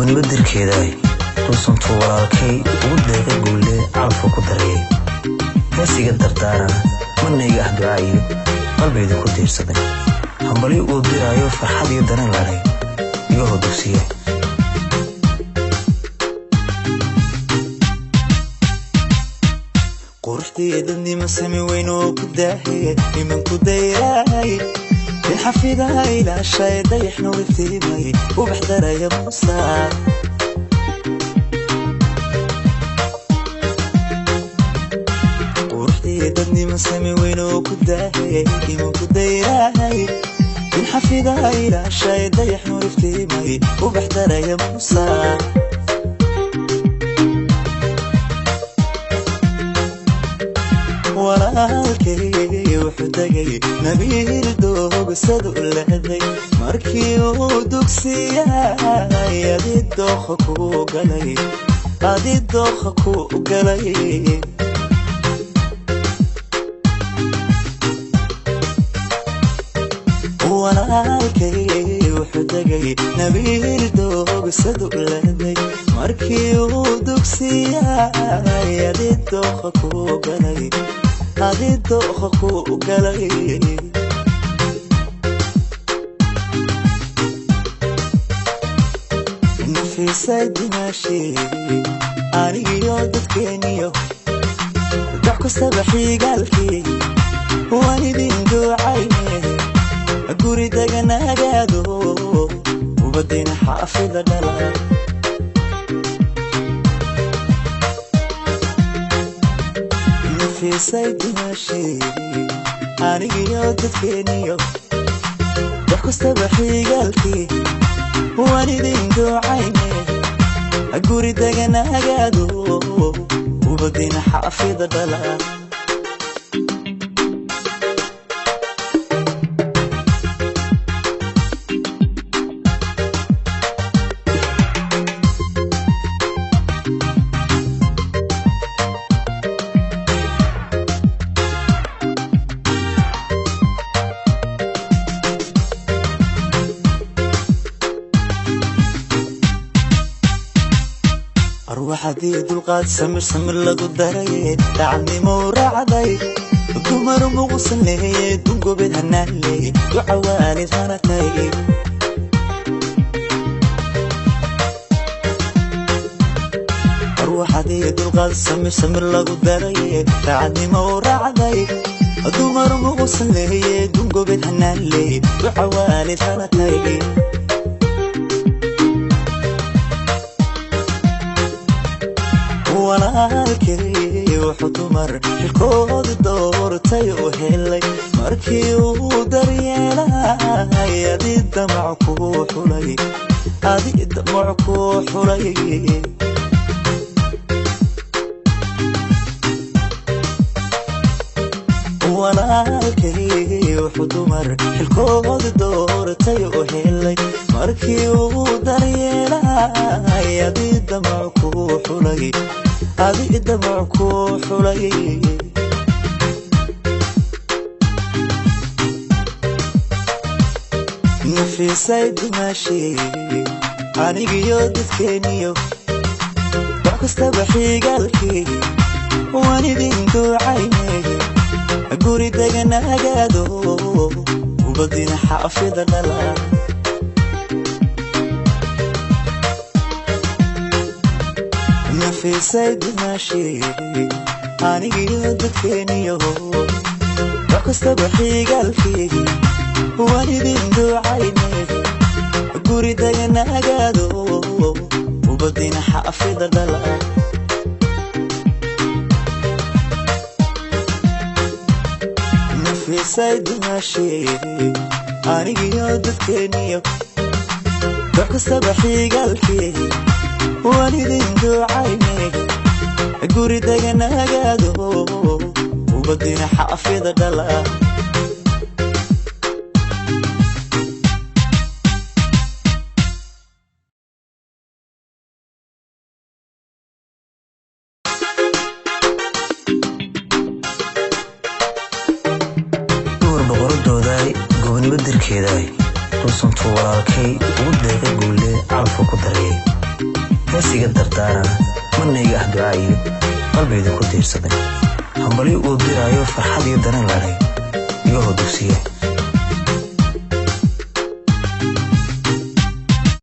gooniba dirkeedaay dulsantuu walaalkay ugu deeqa guulle calafku ku darayay heesiga dardaarana manayga ah ducaayo qalbayda ku diirsaday hambali uu diraayo farxad iyo dareen laray iga hodugsiye quruxdeedani ma sami weyn oo ku daahiyay iman ku dayraay xafidaha ilaa shay dayaxna wiftiimay u baxdaraya muusaa quruxdeedani ma sami weyn oo ku daahiyay iman ku dayraay xafidaha ilaa shay dayaxna wiftiimay u baxdaraya muusaa walaalkay wuxuu degay nabiil doogsadu leeday markii uu dugsiyay adii dooqa ku galay walaalkay wuxuu degay nabiil doogsadu leeday markii uu dugsiyay adii dooqa ku galay adii dooqa ku galay nafisay dimaashii anigiyo dadkeeniyo dax kastaba xigaalkii waan idin ducayne guri deganagaado ubadina xaafida dhala nafisay dimaashii anigiyo dadkeeniyo dax kastaba xigaalkii waan idin ducayne guri deganagaado ubadina xaafida dhala روحتي دلقات سمر لغو داري دعني مورعدي دمر مغسن لي دنقو بيدهنان لي وعوالي ثانتي روحتي دلقات سمر لغو داري دعني مورعدي دمر مغسن لي دنقو بيدهنان لي وعوالي ثانتي walaalkay wuxuu dumar xilkooda doortay oo helay markii uu daryeelay adii damac ku xulay walaalkay wuxuu dumar xilkooda doortay oo helay markii uu daryeelay adii damac ku xulay adii damac ku xulay nafisay dimaashii anigiyo dadkeeniyo wax kastaba xigaalkii waan idin ducayne guri deganagaado ubadina xaafida dhala nafisay dimaashii anigiyo dadkeeniyo wax kastaba xigaalkii waan idin ducayne guri deganagaado ubadina xaafida dhala nafisay dimaashii anigiyo dadkeeniyo wax kastaba xigaalkii waan idin ducayne guri deganagaado ubadina xaafida dhala gooniba dirkeedaay dulsantuu walaalkay ugu deeqa guulle calafku ku darayay heesiga dardaarana manayga ah ducaa iyo qalbeyda ku diirsaday hambali uu diraayo farxad iyo dareen lahayd